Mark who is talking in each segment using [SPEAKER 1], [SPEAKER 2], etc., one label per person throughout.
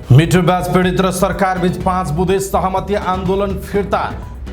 [SPEAKER 1] Metre ब्याज पीडित र सरकार बीच 5 बुँदे सहमति आन्दोलन फिर्ता।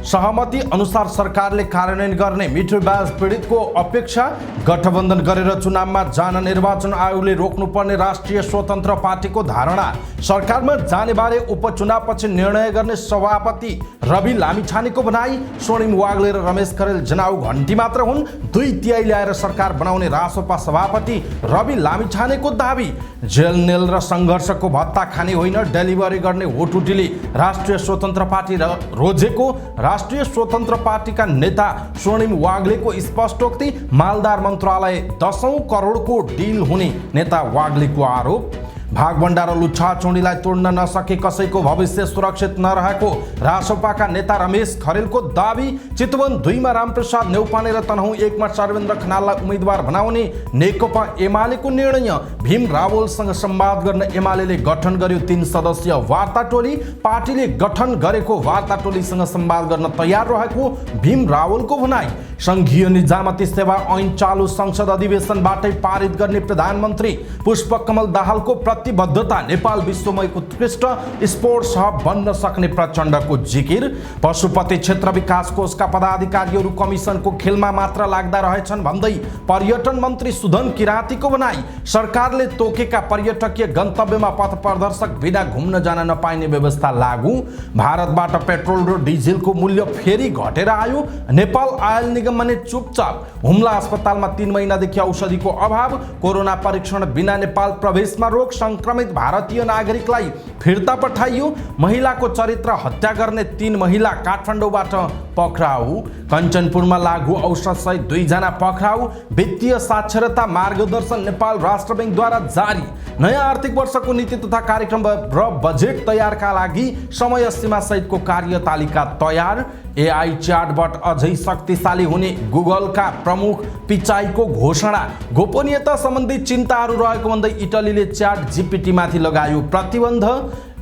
[SPEAKER 1] सहमति अनुसार सरकारले कार्यान्वयन गर्ने मिटर ब्याज पीडितको अपेक्षा गठबन्धन गरेर चुनावमा जान निर्वाचन आयोगले रोक्नुपर्ने राष्ट्रिय स्वतन्त्र पार्टीको धारणा। सरकारमा जाने बारे उपचुनावपछि निर्णय गर्ने सभापति रवि लामिछानेको भनाई। स्वर्णिम वाग्ले र रमेश खरेल जनाउ घण्टी मात्र हुन्, 2/3 ल्याएर सरकार बनाउने रासोपा सभापति रवि लामिछानेको दाबी। जेल नेल र सङ्घर्षको भत्ता खाने होइन, डेलिभरी गर्ने होटुटीले राष्ट्रिय स्वतन्त्र पार्टी रोजेको। राष्ट्रिय स्वतन्त्र पार्टीका नेता स्वर्णिम वाग्लेको स्पष्टोक्ति। मालदार मन्त्रालय 10औं करोडको डिल हुने नेता वाग्लेको आरोप। भागभण्डा र लुच्छाचुँडीलाई तोड्न नसके कसैको भविष्य सुरक्षित नरहेको रासोपाका नेता रमेश खरेलको दाबी। चितवन 2 मा रामप्रसाद नेउपाने र तनहुँ 1 मा सर्वेन्द्र खनाललाई उम्मेदवार बनाउने नेकपा एमालेको निर्णय। भीम रावलसँग संवाद गर्न एमालेले गठन गर्यो 3 सदस्यीय वार्ता टोली। पार्टीले गठन गरेको वार्ता टोलीसँग संवाद गर्न तयार रहेको भीम रावलको भनाई। संघीय निजामती सेवा ऐन चालु संसद अधिवेशनबाटै पारित गर्ने प्रधानमन्त्री पुष्पकमल दाहालको प्रतिबद्धता। नेपाल विश्वमै उत्कृष्ट स्पोर्ट्स हब बन्न सक्ने प्रचण्डको जिकिर। पशुपति क्षेत्र विकास कोषका पदाधिकारीहरू कमिसनको खेलमा मात्र लाग्दा रहेछन् भन्दै पर्यटन मन्त्री सुधन किराँतीको भनाई। सरकारले तोकेका पर्यटकीय गन्तव्यमा पथ प्रदर्शक बिना घुम्न जान नपाइने व्यवस्था लागू। भारतबाट पेट्रोल र डिजेलको मूल्य फेरि घटेर आयो। नेपाल आयल निगम भने चुपचाप। हुम्ला अस्पतालमा 3 महिनादेखि औषधिको अभाव। कोरोना परीक्षण बिना नेपाल प्रवेशमा रोक। संक्रमित भारतीय नागरिकलाई फिर्ता पठाइयो। महिलाको चरित्र हत्या गर्ने 3 महिला काठमाडौँबाट पक्राउ। कञ्चनपुरमा लागू औषधसहित 2 जना पक्राउ। वित्तीय साक्षरता मार्गदर्शन नेपाल राष्ट्र बैंकद्वारा जारी। नयाँ आर्थिक वर्षको नीति तथा कार्यक्रम र बजेट तयारका लागि समय सीमा सहितको कार्यतालिका तयार। एआई च्याटबट अझै शक्तिशाली हुने गुगलका प्रमुख पिचाईको घोषणा। गोपनीयता सम्बन्धी चिन्ताहरू रहेको भन्दै इटलीले च्याट जीपीटी-माथि लगायो प्रतिबन्ध।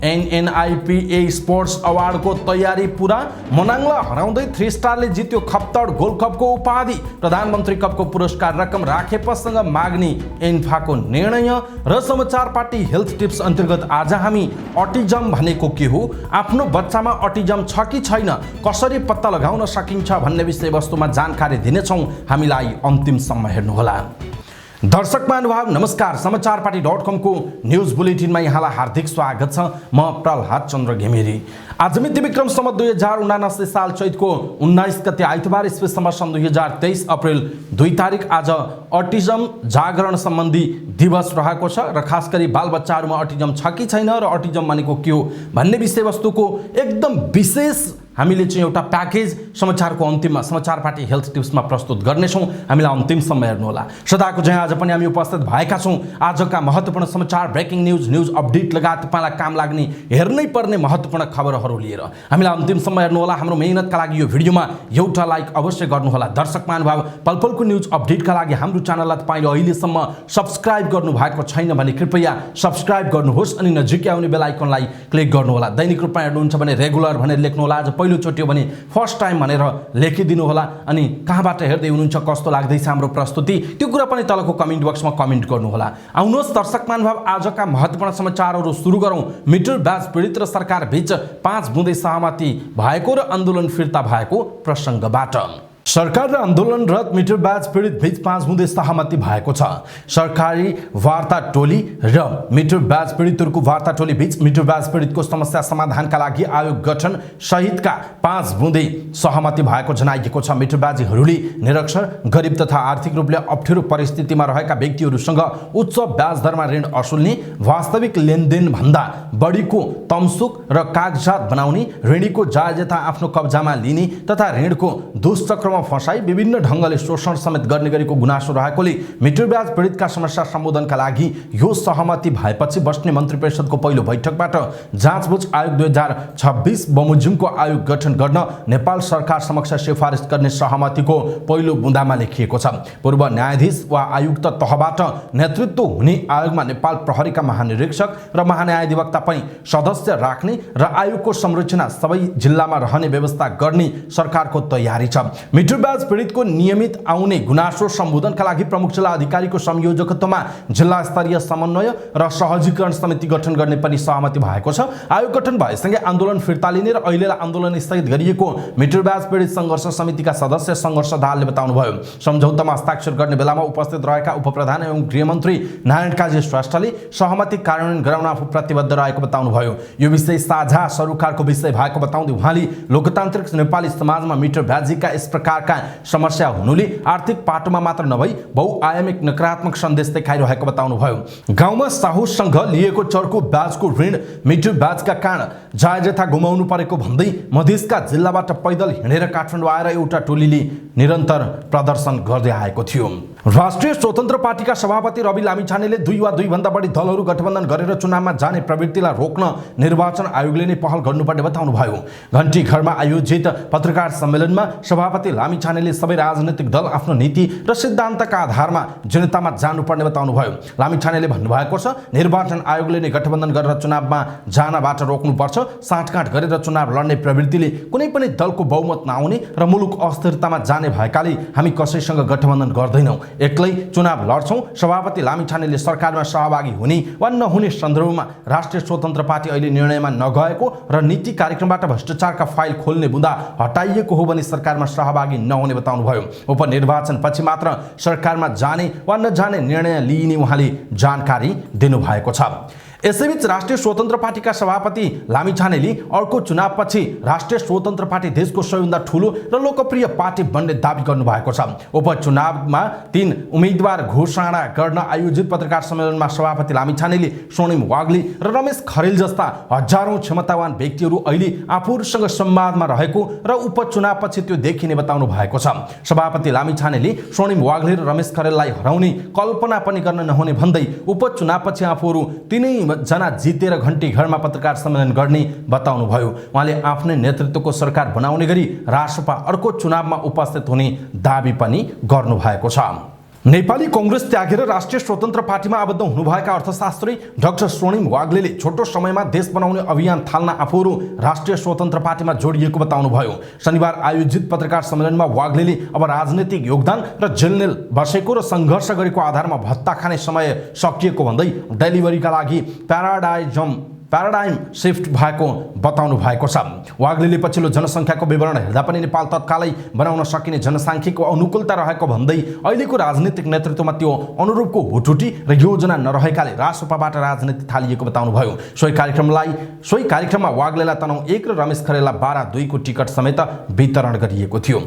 [SPEAKER 1] एनएनआईपीए स्पोर्ट्स अवार्डको तयारी पुरा। मनाङलाई हराउँदै 3 स्टारले जित्यो खप्तड गोल्ड कपको उपाधि। प्रधानमन्त्री कपको पुरस्कार रकम राखेपसँग माग्ने एन्फाको निर्णय। र समाचार पार्टी हेल्थ टिप्स अन्तर्गत आज हामी अटिजम भनेको के हो, आफ्नो बच्चामा अटिजम छ कि छैन, कसरी पत्ता लगाउन सकिन्छ भन्ने विषयवस्तुमा जानकारी दिनेछौँ। हामीलाई अन्तिमसम्म हेर्नुहोला। दर्शक महानुभाव नमस्कार। समाचार पार्टी.com को न्यूज बुलेटिनमा यहाँलाई हार्दिक स्वागत छ। म प्रहलाद चन्द्र घिमिरे। आज मिति विक्रम सम्वत 2079 साल चैतको 19 गते आइतबार ईस्वीसम्म सन् 2023 अप्रिल 2 तारिक आज अटिजम जागरण सम्बन्धी दिवस रहेको छ। र खास गरी बालबच्चाहरूमा अटिजम छ कि छैन र अटिजम भनेको के हो भन्ने विषयवस्तुको एकदम विशेष हामीले चाहिँ एउटा प्याकेज समाचारको अन्तिममा समाचार पार्टी हेल्थ टिप्समा प्रस्तुत गर्नेछौँ। हामीलाई अन्तिमसम्म हेर्नुहोला। सदाको चाहिँ आज पनि हामी उपस्थित भएका छौँ। आजका महत्त्वपूर्ण समाचार, ब्रेकिङ न्युज अपडेट लगायत तपाईँलाई काम लाग्ने हेर्नै पर्ने महत्त्वपूर्ण खबरहरू लिएर हामीलाई अन्तिमसम्म हेर्नुहोला। हाम्रो मेहनतका लागि यो भिडियोमा एउटा लाइक अवश्य गर्नुहोला। दर्शक महानुभाव पलपलको न्युज अपडेटका लागि हाम्रो च्यानललाई तपाईँले अहिलेसम्म सब्सक्राइब गर्नुभएको छैन भने कृपया सब्सक्राइब गर्नुहोस् अनि नजिकै आउने बेल आइकनलाई क्लिक गर्नुहोला। दैनिक रूपमा हेर्नुहुन्छ भने रेगुलर भनेर लेख्नुहोला। आज पहिलोचोटि हो भने फर्स्ट टाइम भनेर लेखिदिनु होला। अनि कहाँबाट हेर्दै हुनुहुन्छ, कस्तो लाग्दैछ हाम्रो प्रस्तुति, त्यो कुरा पनि तलको कमेन्ट बक्समा कमेन्ट गर्नुहोला। आउनुहोस् दर्शक महानुभाव आजका महत्त्वपूर्ण समाचारहरू सुरु गरौँ। मिटर ब्याज पीडित र सरकार बीच 5 बुँदे सहमति भएको र आन्दोलन फिर्ता भएको प्रसङ्गबाट। सरकार र आन्दोलनरत मिटर ब्याज पीडित बीच 5 बुँदे सहमति भएको छ। सरकारी वार्ता टोली र मिटर ब्याज पीडितहरूको वार्ता टोली बीच मिटर ब्याज पीडितको समस्या समाधानका लागि आयोग गठन सहितका 5 बुँदे सहमति भएको जनाइएको छ। मिटर ब्याजीहरूले निरक्षर, गरिब तथा आर्थिक रूपले अप्ठ्यारो परिस्थितिमा रहेका व्यक्तिहरूसँग उच्च ब्याज दरमा ऋण असुल्ने, वास्तविक लेनदेन भन्दा बढीको तमसुक र कागजात बनाउने, ऋणीको जायजता आफ्नो कब्जामा लिने तथा ऋणको दुष्चक्रमा फसाई विभिन्न ढङ्गले शोषण समेत गर्ने गरेको गुनासो रहेकोले मिटर ब्याज पीडितका समस्या सम्बोधनका लागि यो सहमति भएपछि बस्ने मन्त्री परिषदको पहिलो बैठकबाट जाँचबुझ आयोग 2026 बमोजिमको आयोग गठन गर्न नेपाल सरकार समक्ष सिफारिस गर्ने सहमतिको पहिलो बुँदामा लेखिएको छ। पूर्व न्यायाधीश वा आयुक्त तहबाट नेतृत्व हुने आयोगमा नेपाल प्रहरीका महानिरीक्षक र महान्यायाधिवक्ता पनि सदस्य राख्ने र आयोगको संरचना सबै जिल्लामा रहने व्यवस्था गर्ने सरकारको तयारी छ। मिटर ब्याज पीडितको नियमित आउने गुनासो सम्बोधनका लागि प्रमुख जिल्ला अधिकारीको संयोजकत्वमा जिल्ला स्तरीय समन्वय र सहजीकरण समिति गठन गर्ने पनि सहमति भएको छ। आयोग गठन भएसँगै आन्दोलन फिर्ता लिने र अहिलेलाई आन्दोलन स्थगित गरिएको मिटर ब्याज पीडित संघर्ष समितिका सदस्य संघर्ष दाहालले बताउनुभयो। सम्झौतामा हस्ताक्षर गर्ने बेलामा उपस्थित रहेका उपप्रधान एवं गृहमन्त्री नारायण काजी श्रेष्ठले सहमति कार्यान्वयन गराउन आफू प्रतिबद्ध रहेको बताउनुभयो। यो विषय साझा सरोकारको विषय भएको बताउँदै उहाँले लोकतान्त्रिक नेपाली समाजमा मिटर ब्याजीका यस प्रकारका समस्या हुनुले आर्थिक पाटोमा मात्र नभई बहुआयामिक नकारात्मक सन्देश देखाइरहेको बताउनुभयो। गाउँमा साहुसँग लिएको चर्को ब्याजको ऋण मिटर ब्याजका कारण जायजथा गुमाउनु परेको भन्दै मधेसका जिल्लाबाट पैदल हिँडेर काठमाडौँ आएर एउटा टोलीले निरन्तर प्रदर्शन गर्दै आएको थियो। राष्ट्रिय स्वतन्त्र पार्टीका सभापति रवि लामिछानेले 2 वा 2 भन्दा बढी दलहरू गठबन्धन गरेर चुनावमा जाने प्रवृत्तिलाई रोक्न निर्वाचन आयोगले नै पहल गर्नुपर्ने बताउनुभयो। घण्टी घरमा आयोजित पत्रकार सम्मेलनमा सभापति लामिछानेले सबै राजनैतिक दल आफ्नो नीति र सिद्धान्तका आधारमा जनतामा जानुपर्ने बताउनुभयो। लामिछानेले भन्नुभएको छ, निर्वाचन आयोगले नै गठबन्धन गरेर चुनावमा जानबाट रोक्नुपर्छ। साँठगाँठ गरेर चुनाव लड्ने प्रवृत्तिले कुनै पनि दलको बहुमत नआउने र मुलुक अस्थिरतामा जाने भएकाले हामी कसैसँग गठबन्धन गर्दैनौँ, एक्लै चुनाव लड्छौँ। सभापति लामिछानेले सरकारमा सहभागी हुने वा नहुने सन्दर्भमा राष्ट्रिय स्वतन्त्र पार्टी अहिले निर्णयमा नगएको र नीति कार्यक्रमबाट भ्रष्टाचारका फाइल खोल्ने बुँदा हटाइएको हो भने सरकारमा सहभागी नहुने बताउनुभयो। उपनिर्वाचन पछि मात्र सरकारमा जाने वा नजाने निर्णय लिइने उहाँले जानकारी दिनुभएको छ। यसैबीच राष्ट्रिय स्वतन्त्र पार्टीका सभापति लामिछानेले अर्को चुनावपछि राष्ट्रिय स्वतन्त्र पार्टी देशको सबैभन्दा ठूलो र लोकप्रिय पार्टी बन्ने दावी गर्नुभएको छ। उपचुनावमा 3 उम्मेदवार घोषणा गर्न आयोजित पत्रकार सम्मेलनमा सभापति लामिछानेले स्वर्णिम वाग्ले र रमेश खरेल जस्ता हजारौं क्षमतावान व्यक्तिहरू अहिले आफूहरूसँग संवादमा रहेको र उपचुनावपछि त्यो देखिने बताउनु भएको छ। सभापति लामिछानेले स्वर्णिम वाग्ले र रमेश खरेललाई हराउने कल्पना पनि गर्न नहुने भन्दै उपचुनावपछि आफूहरू तिनै जना जितेर घण्टी घरमा पत्रकार सम्मेलन गर्ने बताउनुभयो। उहाँले आफ्नै नेतृत्वको सरकार बनाउने गरी रासपा अर्को चुनावमा उपस्थित हुने दावी पनि गर्नुभएको छ। नेपाली कांग्रेस त्यागेर राष्ट्रिय स्वतन्त्र पार्टीमा आबद्ध हुनुभएका अर्थशास्त्री डाक्टर स्वर्णिम वाग्लेले छोटो समयमा देश बनाउने अभियान थाल्न आफूहरू राष्ट्रिय स्वतन्त्र पार्टीमा जोडिएको बताउनुभयो। शनिबार आयोजित पत्रकार सम्मेलनमा वाग्लेले अब राजनीतिक योगदान र जेलनेल बसेको र सङ्घर्ष गरेको आधारमा भत्ता खाने समय सकिएको भन्दै डेलिभरीका लागि प्याराडाइम शिफ्ट भएको बताउनु भएको छ। वाग्लेले पछिल्लो जनसङ्ख्याको विवरण हेर्दा पनि नेपाल तत्कालै बनाउन सकिने जनसाङ्ख्यिकको अनुकूलता रहेको भन्दै अहिलेको राजनीतिक नेतृत्वमा त्यो अनुरूपको हुटुटी र योजना नरहेकाले रासपाबाट राजनीति थालिएको बताउनुभयो। सोही कार्यक्रममा वाग्लेलाई तनहुँ 1 र रमेश खरेललाई 12-2 को टिकट समेत वितरण गरिएको थियो।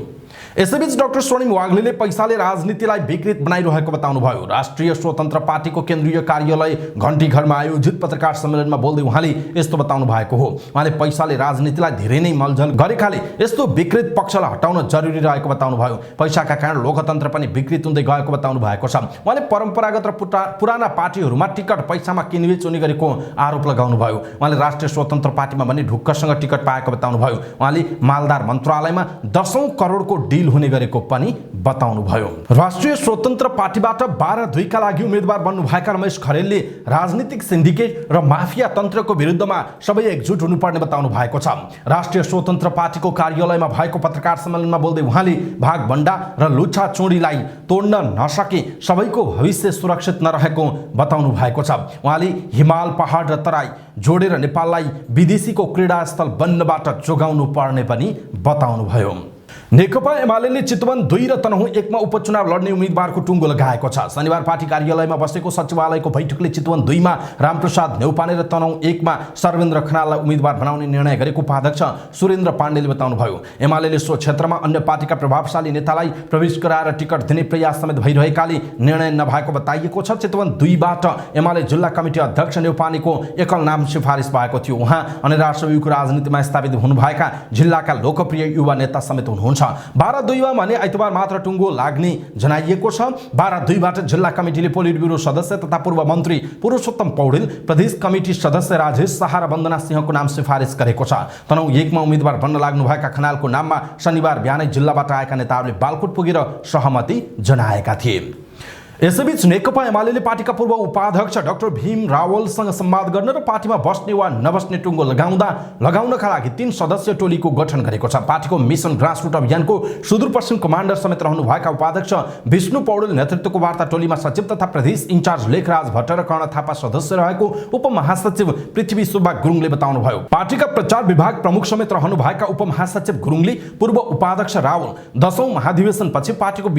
[SPEAKER 1] यसैबीच डाक्टर स्वर्णिम वाग्लेले पैसाले राजनीतिलाई विकृत बनाइरहेको बताउनुभयो। राष्ट्रिय स्वतन्त्र पार्टीको केन्द्रीय कार्यालय घण्टी घरमा आयोजित पत्रकार सम्मेलनमा बोल्दै उहाँले यस्तो बताउनु भएको हो। उहाँले पैसाले राजनीतिलाई धेरै नै मलजल गरेकाले यस्तो विकृत पक्षलाई हटाउन जरुरी रहेको बताउनुभयो। पैसाका कारण लोकतन्त्र पनि विकृत हुँदै गएको बताउनु भएको छ। उहाँले परम्परागत र पुराना पार्टीहरूमा टिकट पैसामा किनबेच हुने गरेको आरोप लगाउनुभयो। उहाँले राष्ट्रिय स्वतन्त्र पार्टीमा पनि ढुक्कसँग टिकट पाएको बताउनुभयो। उहाँले मालदार मन्त्रालयमा 10औं करोडको डिल हुने गरेको पनि बताउनुभयो। राष्ट्रिय स्वतन्त्र पार्टीबाट 12-2 का लागि उम्मेदवार बन्नुभएका रमेश खरेलले राजनीतिक सिन्डिकेट र माफिया तन्त्रको विरुद्धमा सबै एकजुट हुनुपर्ने बताउनु भएको छ। राष्ट्रिय स्वतन्त्र पार्टीको कार्यालयमा भएको पत्रकार सम्मेलनमा बोल्दै उहाँले भागभण्डा र लुच्छा चोरीलाई तोड्न नसके सबैको भविष्य सुरक्षित नरहेको बताउनु भएको छ। उहाँले हिमाल पहाड र तराई जोडेर नेपाललाई विदेशीको क्रीडास्थल बन्नबाट जोगाउनु पर्ने पनि बताउनुभयो। नेकपा एमाले चितवन 2 र तनहुँ 1 मा उपचुनाव लड्ने उम्मेदवारको टुङ्गो लगाएको छ। शनिबार पार्टी कार्यालयमा बसेको सचिवालयको बैठकले चितवन 2 मा रामप्रसाद न्यौपाने र तनहुँ 1 मा सर्वेन्द्र खनाललाई उम्मेदवार बनाउने निर्णय गरेको उपाध्यक्ष सुरेन्द्र पाण्डेले बताउनुभयो। एमाले सो क्षेत्रमा अन्य पार्टीका प्रभावशाली नेतालाई प्रवेश गराएर टिकट दिने प्रयास समेत भइरहेकाले निर्णय नभएको बताइएको छ। चितवन 2 बाट एमाले जिल्ला कमिटी अध्यक्ष न्यौपानेको एकल नाम सिफारिस भएको थियो। उहाँ अनिराश्रवीको राजनीतिमा स्थापित हुनुभएका जिल्लाका लोकप्रिय युवा नेता समेत हुनुहुन्छ। 12-2 मा भने आइतबार मात्र टुङ्गो लाग्ने जनाइएको छ। 12-2 बाट जिल्ला कमिटीले पोलिट ब्युरो सदस्य तथा पूर्व मन्त्री पुरुषोत्तम पौडेल, प्रदेश कमिटी सदस्य राजेश शाह र वन्दना सिंहको नाम सिफारिस गरेको छ। तनहुँ 1 मा उम्मेदवार बन्न लाग्नुभएका खनालको नाममा शनिबार बिहानै जिल्लाबाट आएका नेताहरूले बालकोट पुगेर सहमति जनाएका थिए। यसैबीच नेकपा एमाले पार्टीका पूर्व उपाध्यक्ष डाक्टर भीम रावलसँग संवाद गर्न र पार्टीमा बस्ने वा नबस्ने टुङ्गो लगाउनका लागि 3 सदस्यीय टोलीको गठन गरेको छ। पार्टीको मिसन ग्रासरुट अभियानको सुदूरपश्चिम कमान्डर समेत रहनुभएका उपाध्यक्ष विष्णु पौडेल नेतृत्वको वार्ता टोलीमा सचिव तथा प्रदेश इन्चार्ज लेखराज भट्ट र कर्ण थापा सदस्य रहेको उपमहासचिव पृथ्वी सुब्बा गुरुङले बताउनुभयो। पार्टीका प्रचार विभाग प्रमुख समेत रहनुभएका उपमहासचिव गुरुङले पूर्व उपाध्यक्ष रावल 10औं महाधिवेशनपछि पार्टीको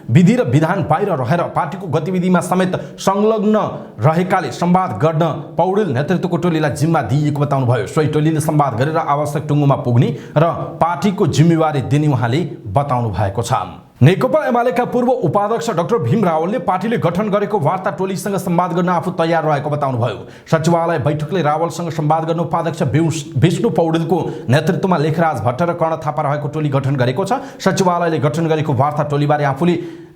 [SPEAKER 1] विधि र विधान बाहिर रहेर पार्टीको गतिविधिमा समेत संलग्न रहेकाले संवाद गर्न पौडेल नेतृत्वको टोलीलाई जिम्मा दिएको बताउनुभयो। सोही टोलीले संवाद गरेर आवश्यक टुङ्गोमा पुग्ने र पार्टीको जिम्मेवारी दिने उहाँले बताउनु भएको छ। नेकपा एमालेका पूर्व उपाध्यक्ष डाक्टर भीम रावलले पार्टीले गठन गरेको वार्ता टोलीसँग संवाद गर्न आफू तयार रहेको बताउनुभयो। सचिवालय बैठकले रावलसँग संवाद गर्न उपाध्यक्ष विष्णु पौडेलको नेतृत्वमा लेखराज भट्ट र कर्ण थापा रहेको टोली गठन गरेको छ। सचिवालयले गठन गरेको वार्ता टोलीबारे आफूले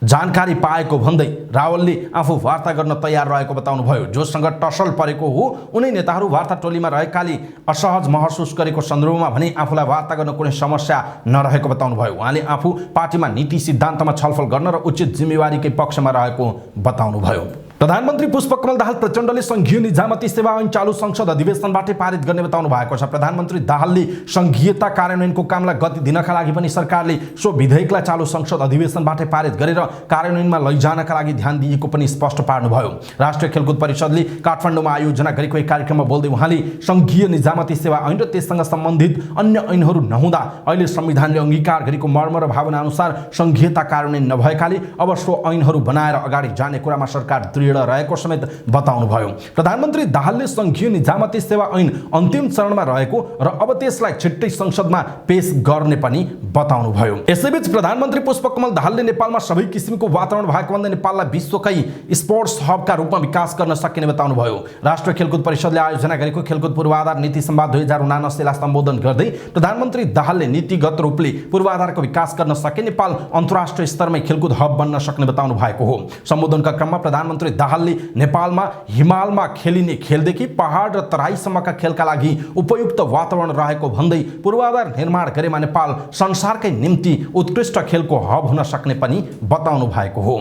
[SPEAKER 1] जानकारी पाएको भन्दै रावलले आफू वार्ता गर्न तयार रहेको बताउनुभयो। जोसँग टसल परेको हो उनै नेताहरू वार्ता टोलीमा रहेकाले असहज महसुस गरेको सन्दर्भमा भने आफूलाई वार्ता गर्न कुनै समस्या नरहेको बताउनुभयो। उहाँले आफू पार्टीमा नीति सिद्धान्तमा छलफल गर्न र उचित जिम्मेवारीकै पक्षमा रहेको बताउनुभयो। प्रधानमन्त्री पुष्पकमल दाहाल प्रचण्डले संघीय निजामती सेवा ऐन चालू संसद अधिवेशनबाटै पारित गर्ने बताउनु भएको छ। प्रधानमन्त्री दाहालले संघीयता कार्यान्वयनको कामलाई गति दिनका लागि पनि सरकारले सो विधेयकलाई चालू संसद अधिवेशनबाटै पारित गरेर कार्यान्वयनमा लैजानका लागि ध्यान दिएको पनि स्पष्ट पार्नुभयो। राष्ट्रिय खेलकुद परिषदले काठमाडौँमा आयोजना गरेको एक कार्यक्रममा बोल्दै उहाँले संघीय निजामती सेवा ऐन र त्यससँग सम्बन्धित अन्य ऐनहरू नहुँदा अहिले संविधानले अंगीकार गरेको मर्म र भावना अनुसार संघीयता कार्यान्वयन नभएकाले अब सो ऐनहरू बनाएर अगाडि जाने कुरामा सरकार रहेको समेत बताउनुभयो। प्रधानमन्त्री दाहालले संघीय निजामती सेवा ऐन अन्तिम चरणमा रहेको र अब त्यसलाई छिट्टै संसदमा पेश गर्ने पनि बताउनुभयो। यसैबीच प्रधानमन्त्री पुष्पकमल दाहालले नेपालमा सबै किसिमको वातावरण भएको भन्दै नेपाललाई विश्वकै स्पोर्ट्स हबका रूपमा विकास गर्न सकिने बताउनुभयो। राष्ट्रिय खेलकुद परिषदले आयोजना गरेको खेलकुद पूर्वाधार नीति संवाद 2079 लाई सम्बोधन गर्दै प्रधानमन्त्री दाहालले नीतिगत रूपले पूर्वाधारको विकास गर्न सके नेपाल अन्तर्राष्ट्रिय स्तरमै खेलकुद हब बन्न सक्ने बताउनु भएको हो। सम्बोधनका क्रममा प्रधानमन्त्री दाहालले नेपालमा हिमालमा खेलिने खेलदेखि पहाड र तराईसम्मका खेलका लागि उपयुक्त वातावरण रहेको भन्दै पूर्वाधार निर्माण गरेमा नेपाल संसारकै निम्ति उत्कृष्ट खेलको हब हुन सक्ने पनि बताउनु भएको हो।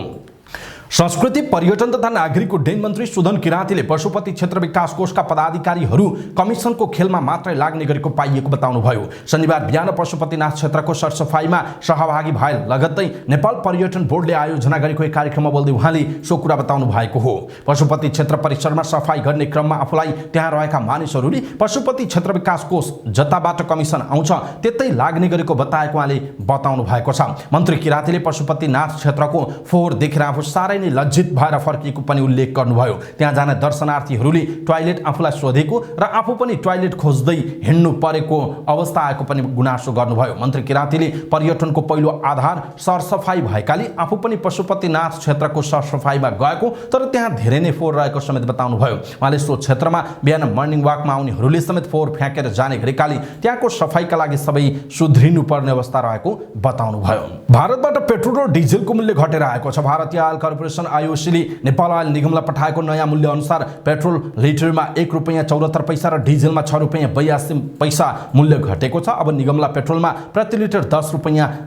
[SPEAKER 1] संस्कृति पर्यटन तथा नागरिक उड्डयन मन्त्री सुदन किराँतीले पशुपति क्षेत्र विकास कोषका पदाधिकारीहरू कमिसनको खेलमा मात्रै लाग्ने गरेको पाइएको बताउनुभयो। शनिबार बिहान पशुपतिनाथ क्षेत्रको सरसफाईमा सहभागी भए लगत्तै नेपाल पर्यटन बोर्डले आयोजना गरेको एक कार्यक्रममा बोल्दै उहाँले सो कुरा बताउनु भएको हो। पशुपति क्षेत्र परिसरमा सफाई गर्ने क्रममा आफूलाई त्यहाँ रहेका मानिसहरूले पशुपति क्षेत्र विकास कोष जताबाट कमिसन आउँछ त्यतै लाग्ने गरेको बताएको उहाँले बताउनु भएको छ। मन्त्री किराँतीले पशुपतिनाथ क्षेत्रको फोहोर देखेर आफू साह्रै नै लज्जित भएर फर्किएको पनि उल्लेख गर्नुभयो। त्यहाँ जाने दर्शनार्थीहरूले टोयलेट आफूलाई सोधेको र आफू पनि टोयलेट खोज्दै हिँड्नु परेको अवस्था आएको पनि गुनासो गर्नुभयो। मन्त्री किराँतीले पर्यटनको पहिलो आधार सरसफाई भएकाले आफू पनि पशुपतिनाथ क्षेत्रको सरसफाईमा गएको तर त्यहाँ धेरै नै फोहोर रहेको समेत बताउनुभयो। उहाँले सो क्षेत्रमा बिहान मर्निङ वाकमा आउनेहरूले समेत फोहोर फ्याँकेर जाने गरेकाले त्यहाँको सफाईका लागि सबै सुध्रिनु पर्ने अवस्था रहेको बताउनुभयो। भारतबाट पेट्रोल र डिजेलको मूल्य घटेर आएको छ। भारतीय आयल कर्पोरेसन आईओसीले नेपाल आयल निगमलाई पठाएको नयाँ मूल्य अनुसार पेट्रोल लिटरमा ₹1.74 र डिजेलमा ₹6.82 मूल्य घटेको छ। अब निगमलाई पेट्रोलमा प्रति लिटर ₹10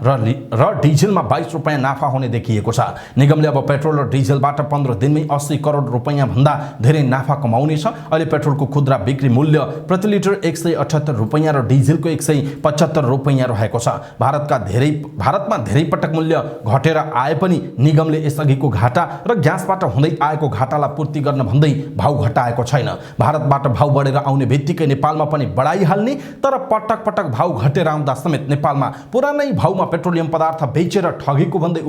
[SPEAKER 1] र डिजेलमा ₹22 नाफा हुने देखिएको छ। निगमले अब पेट्रोल र डिजेलबाट 15 दिनमै ₹80 करोड भन्दा धेरै नाफा कमाउनेछ। अहिले पेट्रोलको खुद्रा बिक्री मूल्य प्रति लिटर ₹178 र डिजेलको ₹175 रहेको छ। भारतमा धेरै पटक मूल्य घटेर आए पनि निगमले यसअघिको घाटा र ग्यासबाट हुँदै आएको घाटालाई पूर्ति गर्न भन्दै भाउ घटाएको छैन। भारतबाट भाउ बढेर आउने बित्तिकै नेपालमा पनि बढाइहाल्ने तर पटक पटक भाउ घटेर आउँदा समेत नेपालमा पुरानै भाउमा पेट्रोलियम पदार्थ बेचेर ठगेको भन्दै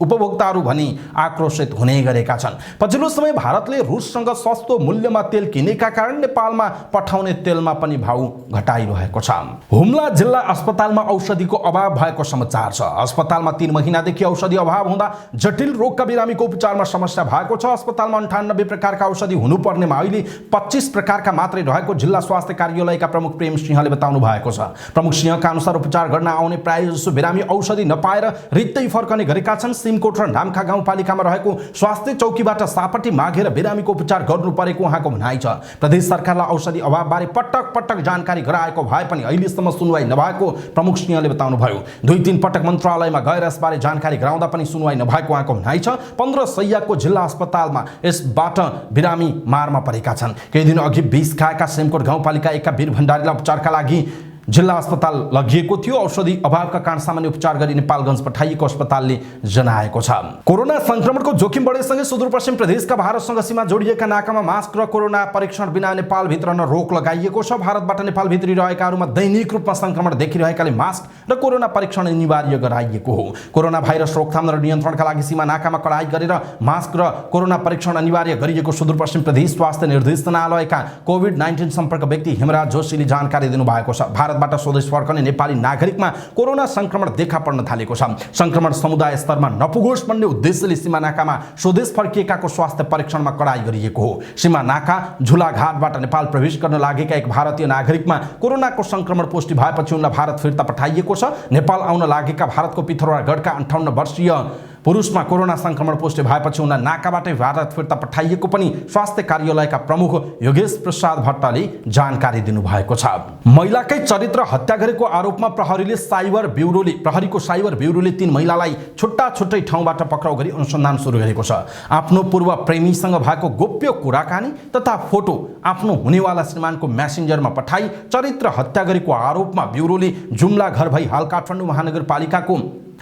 [SPEAKER 1] उपभोक्ताहरू भनी आक्रोशित हुने गरेका छन्। पछिल्लो समय भारतले रुससँग सस्तो मूल्यमा तेल किनेका कारण नेपालमा पठाउने तेलमा पनि भाउ घटाइरहेको छ। हुम्ला जिल्ला अस्पतालमा औषधिको अभाव भएको समाचार छ। अस्पतालमा 3 महिनादेखि औषधि अभाव हुँदा जटिल रोगका बिरामीको उपचारमा समस्या भएको छ। अस्पतालमा 98 प्रकारका औषधि हुनुपर्नेमा अहिले 25 प्रकारका मात्रै रहेको जिल्ला स्वास्थ्य कार्यालयका प्रमुख प्रेम सिंहले बताउनु भएको छ। प्रमुख सिंहका अनुसार उपचार गर्न आउने प्रायजसो बिरामी औषधि नपाएर रित्तै फर्कने गरेका छन्। सिमकोट र नाम्खा गाउँपालिकामा रहेको स्वास्थ्य चौकीबाट सापटी मागेर बिरामीको उपचार गर्नु परेको उहाँको भनाइ छ। प्रदेश सरकारलाई औषधि अभावबारे पटक पटक जानकारी गराएको भए पनि अहिलेसम्म सुनवाई नभएको प्रमुख सिंहले बताउनुभयो। 2-3 पटक मन्त्रालयमा गएर यसबारे जानकारी गराउँदा पनि सुनवाई नभएको उहाँको भनाइ छ। 15 शैय्याको जिल्ला अस्पतालमा यसबाट बिरामी मारमा परेका छन्। केही दिन अघि विष खाएका सेमकोट गाउँपालिका 1 का वीर भण्डारीलाई उपचारका लागि जिल्ला अस्पताल लगिएको थियो। औषधि अभावका कारण सामान्य उपचार गरी नेपालगञ्ज पठाइएको अस्पतालले जनाएको छ। कोरोना संक्रमणको जोखिम बढेसँगै सुदूरपश्चिम प्रदेशका भारतसँग सीमा जोडिएका नाकामा मास्क र कोरोना परीक्षण बिना नेपाल भित्रन रोक लगाइएको छ। भारतबाट नेपाल भित्री रहेकाहरूमा दैनिक रूपमा संक्रमण देखिरहेकाले मास्क र कोरोना परीक्षण अनिवार्य गराइएको हो। कोरोना भाइरस रोकथाम र नियन्त्रणका लागि सीमा नाकामा कडाई गरेर मास्क र कोरोना परीक्षण अनिवार्य गरिएको सुदूरपश्चिम प्रदेश स्वास्थ्य निर्देशनालयका कोभिड-19 सम्पर्क व्यक्ति हेमराज जोशीले जानकारी दिनुभएको छ। भारतबाट स्वदेश फर्कने नेपाली नागरिकमा कोरोना संक्रमण देखा पर्न थालेको छ। संक्रमण समुदाय स्तरमा नपुगोस् भन्ने उद्देश्यले सीमा नाकामा स्वदेश फर्किएकाको स्वास्थ्य परीक्षणमा कडाई गरिएको हो। सीमा नाका झुलाघाटबाट नेपाल प्रवेश गर्न लागेका एक भारतीय नागरिकमा कोरोनाको संक्रमण पुष्टि भएपछि उनलाई भारत फिर्ता पठाइएको छ। नेपाल आउन लागेका भारतको पिथौरागढका 58 वर्षीय पुरुषमा कोरोना संक्रमण पुष्टि भएपछि उनलाई नाकाबाटै भारत फिर्ता पठाइएको पनि स्वास्थ्य कार्यालयका प्रमुख योगेश प्रसाद भट्टले जानकारी दिनुभएको छ। महिलाकै चरित्र हत्या गरेको आरोपमा प्रहरीको साइबर ब्युरोले 3 महिलालाई छुट्टा छुट्टै ठाउँबाट पक्राउ गरी अनुसन्धान सुरु गरेको छ। आफ्नो पूर्व प्रेमीसँग भएको गोप्य कुराकानी तथा फोटो आफ्नो हुनेवाला श्रीमानको मेसेन्जरमा पठाई चरित्र हत्या गरेको आरोपमा ब्युरोले जुम्ला घर भई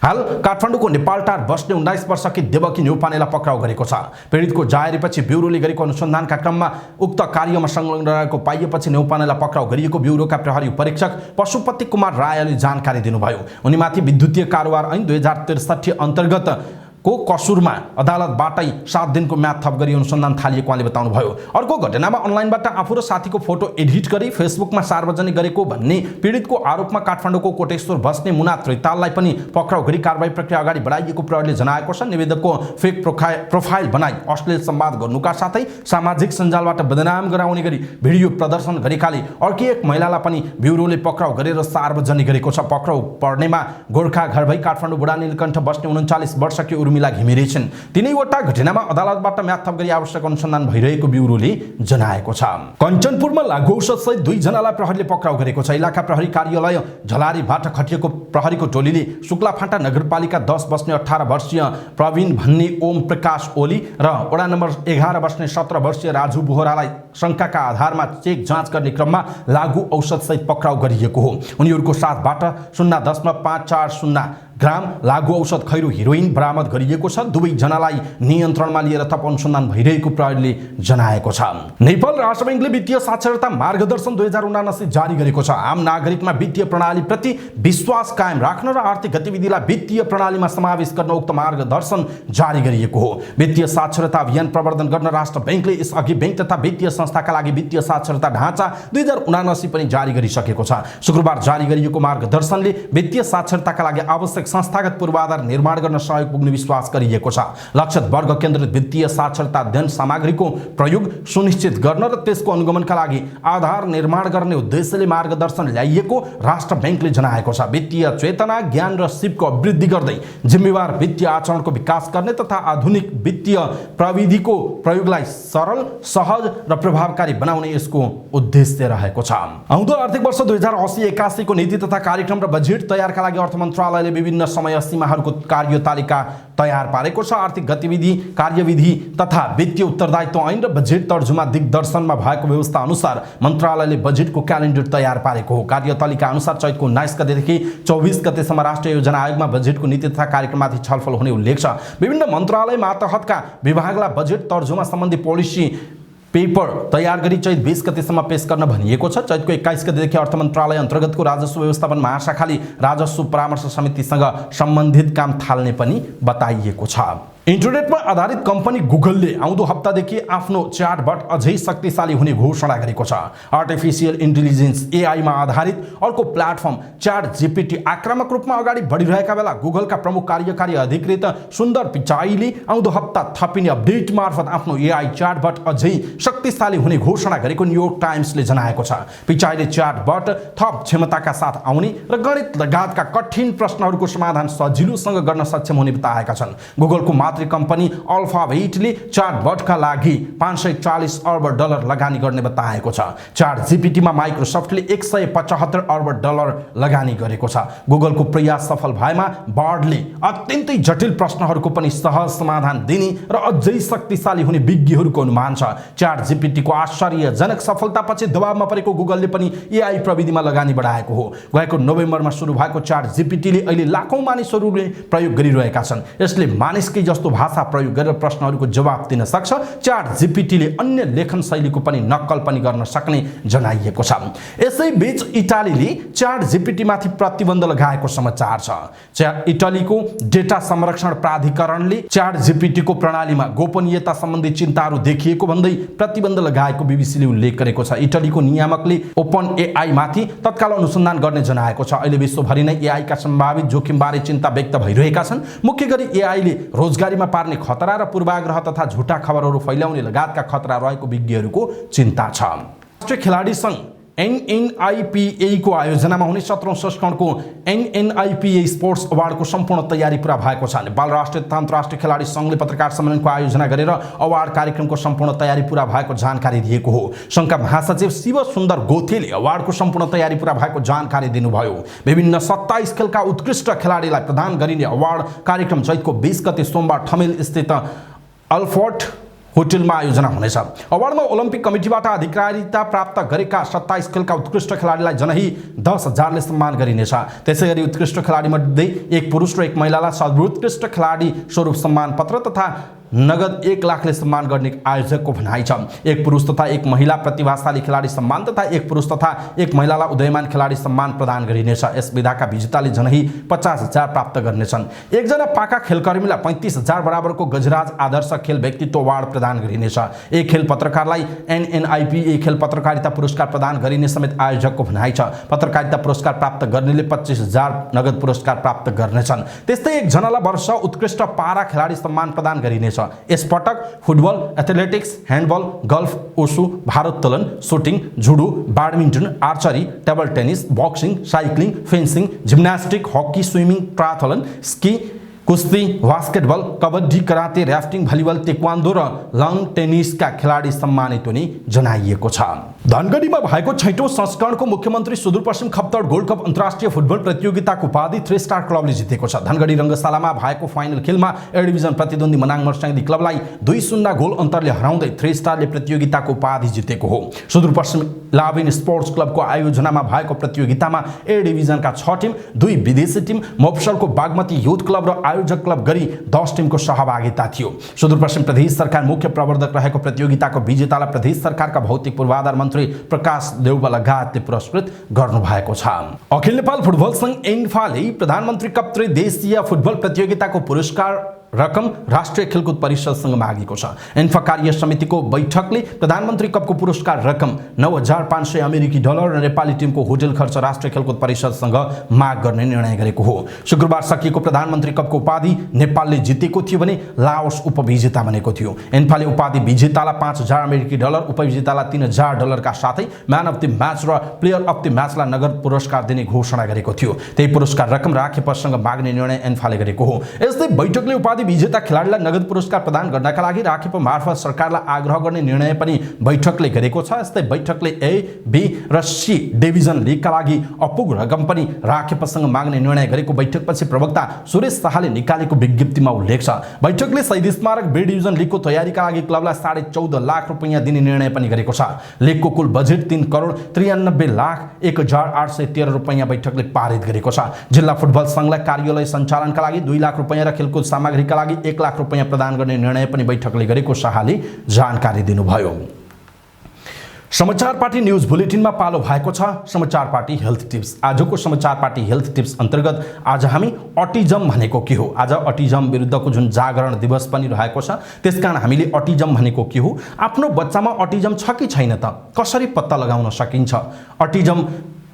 [SPEAKER 1] हाल काठमाडौँको नेपालटार बस्ने 19 वर्षकी देवकी न्यौपानेलाई पक्राउ गरेको छ। पीडितको जाहेरीपछि ब्युरोले गरेको अनुसन्धानका क्रममा उक्त कार्यमा संलग्न रहेको पाइएपछि न्यौपानेलाई पक्राउ गरिएको ब्युरोका प्रहरी परीक्षक पशुपति कुमार रायले जानकारी दिनुभयो। उनीमाथि विद्युतीय कारोबार ऐन 2063 अन्तर्गत को कसुरमा अदालतबाटै 7 दिनको म्याद थप गरी अनुसन्धान थालिएको उहाँले बताउनुभयो। अर्को घटनामा अनलाइनबाट आफू र साथीको फोटो एडिट गरी फेसबुकमा सार्वजनिक गरेको भन्ने पीडितको आरोपमा काठमाडौँको कोटेश्वर बस्ने मुना त्रिताललाई पनि पक्राउ गरी कारबाही प्रक्रिया अगाडि बढाइएको प्रहरीले जनाएको छ। निवेदकको फेक प्रोफाइल बनाई अश्लील संवाद गर्नुका साथै सामाजिक सञ्जालबाट बदनाम गराउने गरी भिडियो प्रदर्शन गरेकाले अर्की एक महिलालाई पनि ब्युरोले पक्राउ गरेर सार्वजनिक गरेको छ। पक्राउ पर्नेमा गोर्खा घर भई काठमाडौँ बुढा नीलकण्ठ बस्ने 39 वर्षकी उर्मिला घिमिरे छिन्। तिनैवटा घटनामा अदालतबाट म्याद थप गरी आवश्यक अनुसन्धान भइरहेको ब्युरोले जनाएको छ। कञ्चनपुरमा लागु औषध सहित 2 जनालाई प्रहरीले पक्राउ गरेको छ। इलाका प्रहरी कार्यालय झलारीबाट खटिएको प्रहरीको टोलीले शुक्लाफाँटा नगरपालिका 10 बस्ने 18 वर्षीय प्रवीण भन्ने ओम प्रकाश ओली र वडा नम्बर 11 बस्ने 17 वर्षीय राजु बोहरालाई शंकाका आधारमा चेक जाँच गर्ने क्रममा लागु औषध सहित पक्राउ गरिएको हो। उनीहरूको साथबाट 0.540 ग्राम लागु औषध खैरो हेरोइन बरामद गरिएको छ। दुवै जनालाई नियन्त्रणमा लिएर थप अनुसन्धान भइरहेको प्रहरीले जनाएको छ। नेपाल राष्ट्र बैंकले वित्तीय साक्षरता मार्गदर्शन 2079 जारी गरेको छ। आम नागरिकमा वित्तीय प्रणालीप्रति विश्वास कायम राख्न र आर्थिक गतिविधिलाई वित्तीय प्रणालीमा समावेश गर्न उक्त मार्गदर्शन जारी गरिएको हो। वित्तीय साक्षरता अभियान प्रवर्धन गर्न राष्ट्र बैंकले यसअघि बैंक तथा वित्तीय संस्थाका लागि वित्तीय साक्षरता ढाँचा 2079 पनि जारी गरिसकेको छ। शुक्रबार जारी गरिएको मार्गदर्शनले वित्तीय साक्षरताका लागि आवश्यक संस्थागत पूर्वाधार निर्माण गर्न सहयोग पुग्ने विश्वास गरिएको छ। लक्षित वर्ग केन्द्रित वित्तीय साक्षरता अध्ययन सामग्रीको प्रयोग सुनिश्चित गर्न र त्यसको अनुगमनका लागि आधार निर्माण गर्ने उद्देश्यले मार्गदर्शन ल्याइएको राष्ट्र बैंकले जनाएको छ। वित्तीय चेतना, ज्ञान र सिपको अभिवृद्धि गर्दै जिम्मेवार वित्तीय आचरणको विकास गर्ने तथा आधुनिक वित्तीय प्रविधिको प्रयोगलाई सरल, सहज र प्रभावकारी बनाउने यसको उद्देश्य रहेको छ। आउँदो आर्थिक वर्ष 2080-81 को नीति तथा कार्यक्रम र बजेट तयारका लागि अर्थ मन्त्रालयले विभिन्न समय सीमाहरूको कार्यतालिका तयार पारेको छ। आर्थिक गतिविधि कार्यविधि तथा वित्तीय उत्तरदायित्व ऐन र बजेट तर्जुमा दिग्दर्शनमा भएको व्यवस्था अनुसार मन्त्रालयले बजेटको क्यालेन्डर तयार पारेको हो। कार्यतालिका अनुसार चैतको 19 गतेदेखि 24 गतेसम्म राष्ट्रिय योजना आयोगमा बजेटको नीति तथा कार्यक्रममाथि छलफल हुने उल्लेख छ। विभिन्न मन्त्रालय मातहतका विभागलाई बजेट तर्जुमा सम्बन्धी पोलिसी पेपर तयार गरी चैत 20 गतेसम्म पेश गर्न भनिएको छ। चैतको 21 गतेदेखि अर्थ मन्त्रालय अन्तर्गतको राजस्व व्यवस्थापन महाशाखाले राजस्व परामर्श समितिसँग सम्बन्धित काम थाल्ने पनि बताइएको छ। इन्टरनेटमा आधारित कम्पनी गुगलले आउँदो हप्तादेखि आफ्नो च्याटबट अझै शक्तिशाली हुने घोषणा गरेको छ। आर्टिफिसियल इन्टेलिजेन्स एआईमा आधारित अर्को प्लेटफर्म च्याट जीपीटी आक्रामक रूपमा अगाडि बढिरहेका बेला गुगलका प्रमुख कार्यकारी अधिकृत सुन्दर पिचाईले आउँदो हप्ता थपिने अपडेट मार्फत आफ्नो एआई च्याटबट अझै शक्तिशाली हुने घोषणा गरेको न्युयोर्क टाइम्सले जनाएको छ। पिचाईले च्याटबट थप क्षमताका साथ आउने र गणित लगायतका कठिन प्रश्नहरूको समाधान सजिलोसँग गर्न सक्षम हुने बताएका छन्। गुगलको मातृ कम्पनी अल्फाबेटले च्याटबटका लागि 540 अर्ब डलर लगानी गर्ने बताएको छ। च्याट जीपीटीमा माइक्रोसफ्टले 175 अर्ब डलर लगानी गरेको छ। गुगलको प्रयास सफल भएमा बार्डले अत्यन्तै जटिल प्रश्नहरूको पनि सहज समाधान दिने र अझै शक्तिशाली हुने विज्ञहरूको अनुमान छ। च्याट जीपीटीको आश्चर्यजनक सफलतापछि दबावमा परेको गुगलले पनि एआई प्रविधिमा लगानी बढाएको हो। गएको नोभेम्बरमा सुरु भएको च्याट जीपीटीले अहिले लाखौं मानिसहरूले प्रयोग गरिरहेका छन्। यसले मानिसकै जस्तो भाषा प्रयोग गरेर प्रश्नहरूको जवाब दिन सक्छ। च्याट जीपीटीले अन्य लेखन शैलीको पनि नक्कल पनि गर्न सक्ने जनाइएको छ। यसैबीच इटालीले च्याट जीपीटीमाथि प्रतिबन्ध लगाएको समाचार छ। इटालीको डेटा संरक्षण प्राधिकरणले च्याट जीपीटीको प्रणालीमा गोपनीयता सम्बन्धी चिन्ताहरू देखिएको भन्दै प्रतिबन्ध लगाएको बीबीसीले उल्लेख गरेको छ। इटालीको नियामकले ओपन एआई माथि तत्काल अनुसन्धान गर्ने जनाएको छ। अहिले विश्वभरि नै एआई का सम्भावित जोखिमबारे चिन्ता व्यक्त भइरहेका छन्। मुख्य गरी एआईले रोजगारीमा पार्ने खतरा र पूर्वाग्रह तथा झुटा खबरहरू फैलाउने लगायतका खतरा रहेको विज्ञहरूको चिन्ता छ। राष्ट्रिय खेलाडी संघ एनएनआईपीए को आयोजनामा हुने 17औं संस्करणको एनएनआईपीए स्पोर्ट्स अवार्डको सम्पूर्ण तयारी पूरा भएको छ। नेपाल राष्ट्रिय तथा अन्तर्राष्ट्रिय खेलाडी संघले पत्रकार सम्मेलनको आयोजना गरेर अवार्ड कार्यक्रमको सम्पूर्ण तयारी पूरा भएको जानकारी दिएको हो। संघका महासचिव शिव सुन्दर गोथेले अवार्डको सम्पूर्ण तयारी पूरा भएको जानकारी दिनुभयो। विभिन्न 27 खेलका उत्कृष्ट खेलाडीलाई प्रदान गरिने अवार्ड कार्यक्रम चैतको 20 गते सोमबार ठमेल स्थित अल्फोर्ट होटलमा आयोजना हुनेछ। अवार्डमा ओलम्पिक कमिटीबाट अधिकारिता प्राप्त गरेका 27 खेलका उत्कृष्ट खेलाडीलाई जनही 10,000ले सम्मान गरिनेछ। त्यसैगरी उत्कृष्ट खेलाडीमध्ये एक पुरुष र एक महिलालाई सर्वोत्कृष्ट खेलाडी स्वरूप सम्मान पत्र तथा नगद 1 लाखले सम्मान गर्ने आयोजकको भनाइ छ। एक पुरुष तथा एक महिला प्रतिभाशाली खेलाडी सम्मान तथा एक पुरुष तथा एक महिलालाई उदयमान खेलाडी सम्मान प्रदान गरिनेछ। यस विधाका विजेताले जनही 50,000 प्राप्त गर्नेछन्। एकजना पाका खेलकर्मीलाई 35,000 बराबरको गजराज आदर्श खेल व्यक्तित्व अवार्ड प्रदान गरिनेछ। एक खेल पत्रकारलाई एनएनआईपीए खेल पत्रकारिता पुरस्कार प्रदान गरिने समेत आयोजकको भनाइ छ। पत्रकारिता पुरस्कार प्राप्त गर्नेले 25,000 नगद पुरस्कार प्राप्त गर्नेछन्। त्यस्तै एकजनालाई वर्ष उत्कृष्ट पारा खेलाडी सम्मान प्रदान गरिनेछ। यसपटक फुटबल, एथलेटिक्स, ह्यान्डबल, गल्फ, ओसु, भारोत्तोलन, shooting, judo, badminton, archery, table tennis, boxing, cycling, fencing, gymnastic, hockey, swimming, triathlon, ski, कुस्ती, basketball, kabaddi, karate, rafting, volleyball, taekwondo र लन टेनिसका खेलाडी सम्मानित हुने जनाइएको छ। धनगढीमा भएको 6औं संस्करणको मुख्यमन्त्री सुदूरपश्चिम खप्तर गोल्ड कप अन्तर्राष्ट्रिय फुटबल प्रतियोगिताको उपाधि 3 स्टार क्लबले जितेको छ। धनगढी रङ्गशालामा भएको फाइनल खेलमा ए डिभिजन प्रतिद्वन्दी मनाङ मर्स्याङ्दी क्लबलाई 2-0 गोल अन्तरले हराउँदै 3 स्टारले प्रतियोगिताको उपाधि जितेको हो। सुदूरपश्चिम लाभिन स्पोर्ट्स क्लबको आयोजनामा भएको प्रतियोगितामा ए डिभिजनका 6 टिम, 2 विदेशी टिम, मोफसलको बागमती युथ क्लब र आयोजक क्लब गरी 10 टिमको सहभागिता थियो। सुदूरपश्चिम प्रदेश सरकार मुख्य प्रवर्धक रहेको प्रतियोगिताको विजेतालाई प्रदेश सरकारका भौतिक पूर्वाधार मन्त्री प्रकाश देउवा लगायतले पुरस्कृत गर्नु भएको छ। अखिल नेपाल फुटबल संघ एन्फाले प्रधानमन्त्री कप त्रिदेशीय फुटबल प्रतियोगिताको पुरस्कार रकम राष्ट्रिय खेलकुद परिषदसँग मागेको छ। एन्फा कार्य समितिको बैठकले प्रधानमन्त्री कपको पुरस्कार रकम 9,500 अमेरिकी डलर र नेपाली टिमको होटल खर्च राष्ट्रिय खेलकुद परिषदसँग माग गर्ने निर्णय गरेको हो। शुक्रबार सकिएको प्रधानमन्त्री कपको उपाधि नेपालले जितेको थियो भने लाओस उपविजेता बनेको थियो। एन्फाले उपाधि विजेतालाई 5,000 अमेरिकी डलर, उपविजेतालाई 3,000 डलरका साथै म्यान अफ द म्याच र प्लेयर अफ द म्याचलाई नगद पुरस्कार दिने घोषणा गरेको थियो। त्यही पुरस्कार रकम राखेपसँग माग्ने निर्णय एन्फाले गरेको हो। यस्तै बैठकले उपाधि विजेता खेलाडीलाई नगद पुरस्कार प्रदान गर्नका लागि राखेप मार्फत सरकारलाई आग्रह गर्ने निर्णय पनि बैठकले गरेको छ। यस्तै बैठकले ए, बी र सी डिभिजन लिगका लागि अपुग रकम पनि राखेपसँग माग्ने निर्णय गरेको बैठकपछि प्रवक्ता सुरेश शाहले निकालेको विज्ञप्तिमा उल्लेख छ। बैठकले शहीद स्मारक बी डिभिजन लिगको तयारीका लागि क्लबलाई 14.5 लाख रुपैयाँ दिने निर्णय पनि गरेको छ। लिगको कुल बजेट 3,93,01,813 रुपैयाँ बैठकले पारित गरेको छ। जिल्ला फुटबल संघलाई कार्यालय सञ्चालनका लागि 2 लाख रुपैयाँ र खेलकुद सामग्रीका लागि 1 लाख रुपैयाँ प्रदान गर्ने निर्णय पनि बैठकले गरेको शाहले जानकारी दिनुभयो। समाचार पार्टी न्यूज बुलेटिनमा पालो भएको छ समाचार पार्टी हेल्थ टिप्स। आजको समाचार पार्टी हेल्थ टिप्स अन्तर्गत आज हामी अटिजम भनेको के हो, आज अटिजम विरुद्धको जुन जागरण दिवस पनि रहेको छ त्यसकारण हामीले अटिजम भनेको के हो, आफ्नो बच्चामा अटिजम छ कि छैन त कसरी पत्ता लगाउन सकिन्छ, अटिजम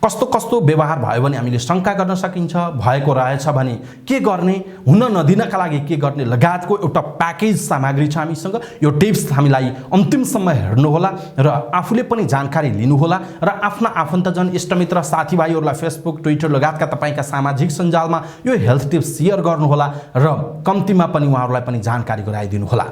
[SPEAKER 1] कस्तो कस्तो व्यवहार भयो भने हामीले शङ्का गर्न सकिन्छ, भएको रहेछ भने के गर्ने, हुन नदिनका लागि के गर्ने लगायतको एउटा प्याकेज सामग्री छ हामीसँग। यो टिप्स हामीलाई अन्तिमसम्म हेर्नुहोला र आफूले पनि जानकारी लिनुहोला र आफ्ना आफन्तजन, इष्टमित्र, साथीभाइहरूलाई फेसबुक, ट्विटर लगायतका तपाईँका सामाजिक सञ्जालमा यो हेल्थ टिप्स सेयर गर्नुहोला र कम्तीमा पनि उहाँहरूलाई पनि जानकारी गराइदिनुहोला।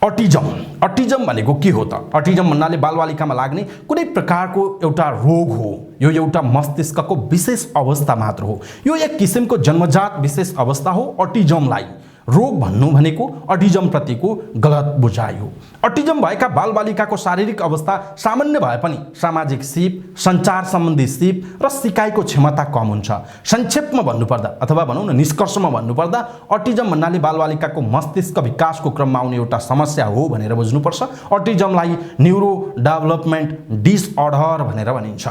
[SPEAKER 1] अटिजम भनेको के हो त? अटिजम भन्नाले बालबालिकामा लाग्ने कुनै प्रकारको एउटा रोग हो। यो एउटा मस्तिष्कको विशेष अवस्था मात्र हो। यो एक किसिमको जन्मजात विशेष अवस्था हो। अटिजमलाई रोग भन्नु भनेको अटिजम प्रतिको गलत बुझाइ हो। अटिजम भएका बालबालिकाको शारीरिक अवस्था सामान्य भए पनि सामाजिक सिप, सञ्चार सम्बन्धी सिप र सिकाइको क्षमता कम हुन्छ। संक्षेपमा भन्नुपर्दा अथवा भनौँ न निष्कर्षमा भन्नुपर्दा अटिजम भन्नाले बालबालिकाको मस्तिष्क विकासको क्रममा आउने एउटा समस्या हो भनेर बुझ्नुपर्छ। अटिजमलाई न्युरो डेभलपमेन्ट डिसअर्डर भनेर भनिन्छ।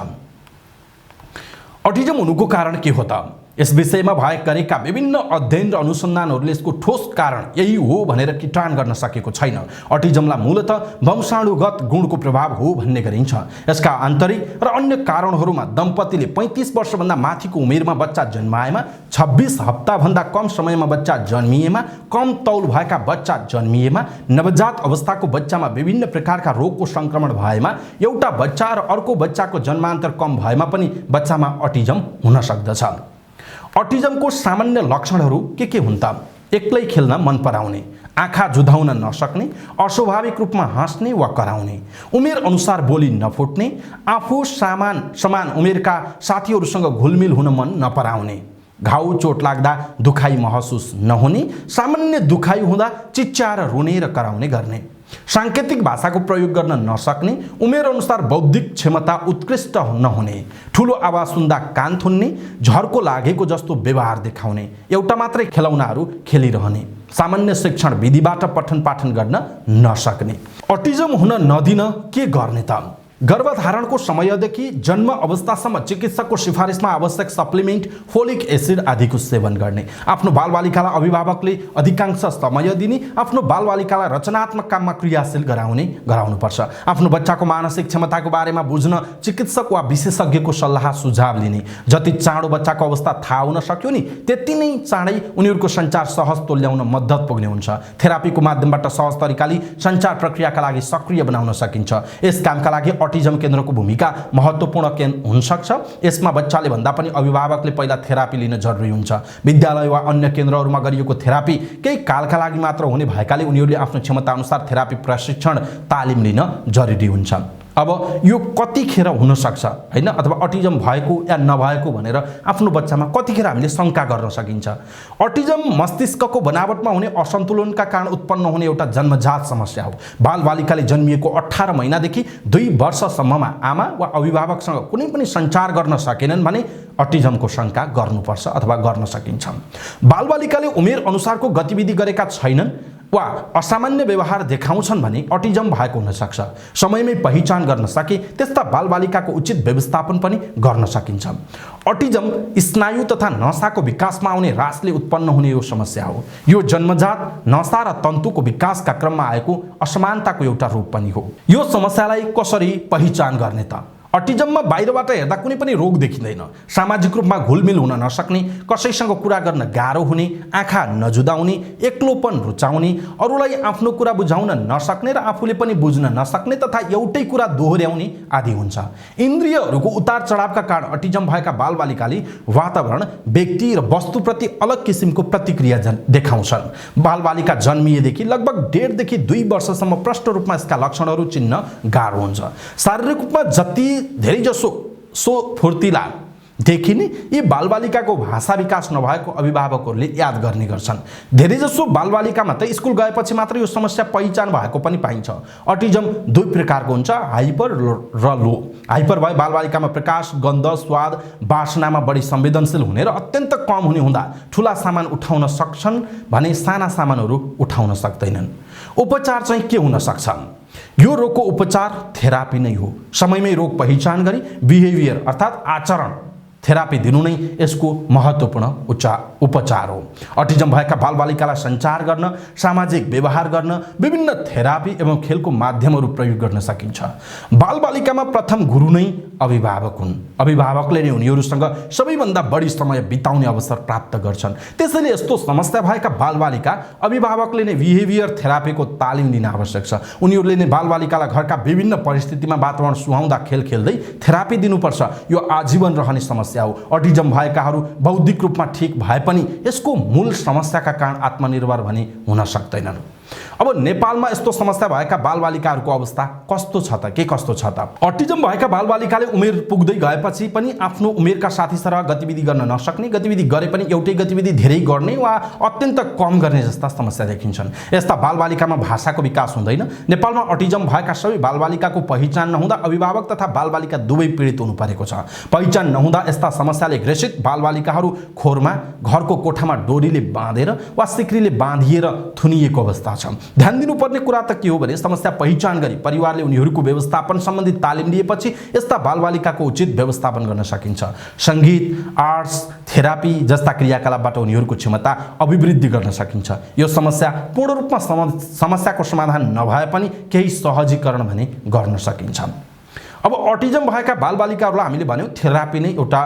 [SPEAKER 1] अटिजम हुनुको कारण के हो त? यस विषयमा गरेका विभिन्न अध्ययन र अनुसन्धानहरूले यसको ठोस कारण यही हो भनेर किटान गर्न सकेको छैन। अटिजमलाई मूलतः वंशाणुगत गुणको प्रभाव हो भन्ने गरिन्छ। यसका आन्तरिक र अन्य कारणहरूमा दम्पतिले 35 वर्षभन्दा माथिको उमेरमा बच्चा जन्माएमा, 26 हप्ताभन्दा कम समयमा बच्चा जन्मिएमा, कम तौल भएका बच्चा जन्मिएमा, नवजात अवस्थाको बच्चामा विभिन्न प्रकारका रोगको संक्रमण भएमा, एउटा बच्चा र अर्को बच्चाको जन्मान्तर कम भएमा पनि बच्चामा अटिजम हुन सक्दछ। अटिजमको सामान्य लक्षणहरू के हुन् त? एक्लै खेल्न मन पराउने, आँखा जुधाउन नसक्ने, अस्वाभाविक रूपमा हाँस्ने वा कराउने, उमेर अनुसार बोली नफुट्ने, आफू समान उमेरका साथीहरूसँग घुलमिल हुन मन नपराउने, घाउ चोट लाग्दा दुखाइ महसुस नहुने, सामान्य दुखाइ हुँदा चिच्याएर रोने र कराउने गर्ने, सांकेतिक भाषाको प्रयोग गर्न नसक्ने, उमेर अनुसार बौद्धिक क्षमता उत्कृष्ट नहुने, ठुलो आवाज सुन्दा कान थुन्ने, झर्को लागेको जस्तो व्यवहार देखाउने, एउटा मात्रै खेलौनाहरू खेलिरहने, सामान्य शिक्षण विधिबाट पठन पाठन गर्न नसक्ने। अटिजम हुन नदिन के गर्ने त? गर्भधारणको समयदेखि जन्म अवस्थासम्म चिकित्सकको सिफारिसमा आवश्यक सप्लिमेन्ट, फोलिक एसिड आदिको सेवन गर्ने, आफ्नो बालबालिकालाई अभिभावकले अधिकांश समय दिने, आफ्नो बालबालिकालाई रचनात्मक काममा क्रियाशील गराउनुपर्छ, आफ्नो बच्चाको मानसिक क्षमताको बारेमा बुझ्न चिकित्सक वा विशेषज्ञको सल्लाह सुझाव लिने, जति चाँडो बच्चाको अवस्था थाहा हुन सक्यो नि त्यति नै चाँडै उनीहरूको सञ्चार सहज तुल्याउन मद्दत पुग्ने हुन्छ। थेरापीको माध्यमबाट सहज तरिकाले सञ्चार प्रक्रियाका लागि सक्रिय बनाउन सकिन्छ। यस कामका लागि अटिजम केन्द्रको भूमिका महत्त्वपूर्ण हुन सक्छ। यसमा बच्चाले भन्दा पनि अभिभावकले पहिला थेरापी लिन जरुरी हुन्छ। विद्यालय वा अन्य केन्द्रहरूमा गरिएको थेरापी केही कालका लागि मात्र हुने भएकाले उनीहरूले आफ्नो क्षमता अनुसार थेरापी प्रशिक्षण तालिम लिन जरुरी हुन्छ। अब यो कतिखेर हुन सक्छ हैन, अथवा अटिजम भएको या नभएको भनेर आफ्नो बच्चामा कतिखेर हामीले शङ्का गर्न सकिन्छ? अटिजम मस्तिष्कको बनावटमा हुने असन्तुलनका कारण उत्पन्न हुने एउटा जन्मजात समस्या हो। बालबालिकाले जन्मिएको 18 महिनादेखि 2 वर्षसम्ममा आमा वा अभिभावकसँग कुनै पनि सञ्चार गर्न सकेनन् भने अटिजमको शङ्का गर्नुपर्छ अथवा गर्न सकिन्छ। बालबालिकाले उमेर अनुसारको गतिविधि गरेका छैनन् वा असामान्य व्यवहार देखाउँछन् भने अटिजम भएको हुन सक्छ। समयमै पहिचान गर्न सके त्यस्ता बालबालिकाको उचित व्यवस्थापन पनि गर्न सकिन्छ। अटिजम स्नायु तथा नसाको विकासमा आउने ह्रासले उत्पन्न हुने यो समस्या हो। यो जन्मजात नसा र तन्तुको विकासका क्रममा आएको असमानताको एउटा रूप पनि हो। यो समस्यालाई कसरी पहिचान गर्ने त? अटिजममा बाहिरबाट हेर्दा कुनै पनि रोग देखिँदैन। सामाजिक रूपमा घुलमिल हुन नसक्ने, कसैसँग कुरा गर्न गाह्रो हुने, आँखा नजुदाउने, एक्लोपन रुचाउने, अरूलाई आफ्नो कुरा बुझाउन नसक्ने र आफूले पनि बुझ्न नसक्ने तथा एउटै कुरा दोहोर्याउने आदि हुन्छ। इन्द्रियहरूको उतार चढावका कारण अटिजम भएका बालबालिकाले वातावरण, व्यक्ति र वस्तुप्रति अलग किसिमको प्रतिक्रिया देखाउँछन्। बालबालिका जन्मिएदेखि लगभग 1.5 देखि 2 वर्षसम्म प्रष्ट रूपमा यसका लक्षणहरू चिन्न गाह्रो हुन्छ। शारीरिक रूपमा जति धेरै जसो फुर्तिला देखिने यी बालबालिकाको भाषा विकास नभएको अभिभावकहरूले याद गर्ने गर्छन्। धेरैजसो बालबालिकामा त स्कुल गएपछि मात्र यो समस्या पहिचान भएको पनि पाइन्छ। अटिजम 2 प्रकारको हुन्छ, हाइपर र लो। हाइपर भए बालबालिकामा प्रकाश, गन्ध, स्वाद, वासनामा बढी संवेदनशील हुने र अत्यन्त कम हुने हुँदा ठुला सामान उठाउन सक्छन् भने साना सामानहरू उठाउन सक्दैनन्। उपचार चाहिँ के हुन सक्छ? यो रोगको उपचार थेरापी नै हो। समयमै रोग पहिचान गरी बिहेभियर अर्थात् आचरण थेरापी दिनु नै यसको महत्त्वपूर्ण उपचार उपचार हो। अटिजम भएका बालबालिकालाई सञ्चार गर्न, सामाजिक व्यवहार गर्न विभिन्न थेरापी एवं खेलको माध्यमहरू प्रयोग गर्न सकिन्छ। बालबालिकामा प्रथम गुरु नै अभिभावक हुन्। अभिभावकले नै उनीहरूसँग सबैभन्दा बढी समय बिताउने अवसर प्राप्त गर्छन्। त्यसैले यस्तो समस्या भएका बालबालिका अभिभावकले नै बिहेभियर थेरापीको तालिम लिन आवश्यक छ। उनीहरूले नै बालबालिकालाई घरका विभिन्न परिस्थितिमा वातावरण सुहाउँदा खेल खेल्दै थेरापी दिनुपर्छ। यो आजीवन रहने समस्या हो। अटिजम भएकाहरू बौद्धिक रूपमा ठिक भए पनि यसको मूल समस्याका कारण आत्मनिर्भर भने हुन सक्दैनन्। अब नेपालमा यस्तो समस्या भएका बालबालिकाहरूको अवस्था कस्तो छ त? के कस्तो छ त? अटिजम भएका बालबालिकाले उमेर पुग्दै गएपछि पनि आफ्नो उमेरका साथीसँग गतिविधि गर्न नसक्ने, गतिविधि गरे पनि एउटै गतिविधि धेरै गर्ने वा अत्यन्त कम गर्ने जस्ता समस्या देखिन्छन्। यस्ता बालबालिकामा भाषाको विकास हुँदैन। नेपालमा अटिजम भएका सबै बालबालिकाको पहिचान नहुँदा अभिभावक तथा बालबालिका दुवै पीडित हुनु परेको छ। पहिचान नहुँदा यस्ता समस्याले ग्रसित बालबालिकाहरू खोरमा, घरको कोठामा डोरीले बाँधेर वा सिक्रीले बाँधिएर थुनिएको अवस्था छ। ध्यान दिनुपर्ने कुरा त के हो भने समस्या पहिचान गरी परिवारले उनीहरूको व्यवस्थापन सम्बन्धी तालिम लिएपछि यस्ता बालबालिकाको उचित व्यवस्थापन गर्न सकिन्छ। सङ्गीत, आर्ट्स, थेरापी जस्ता क्रियाकलापबाट उनीहरूको क्षमता अभिवृद्धि गर्न सकिन्छ। यो समस्या पूर्ण रूपमा समस्याको समाधान नभए पनि केही सहजीकरण भने गर्न सकिन्छ। अब अटिजम भएका बालबालिकाहरूलाई हामीले भन्यौँ थेरापी नै एउटा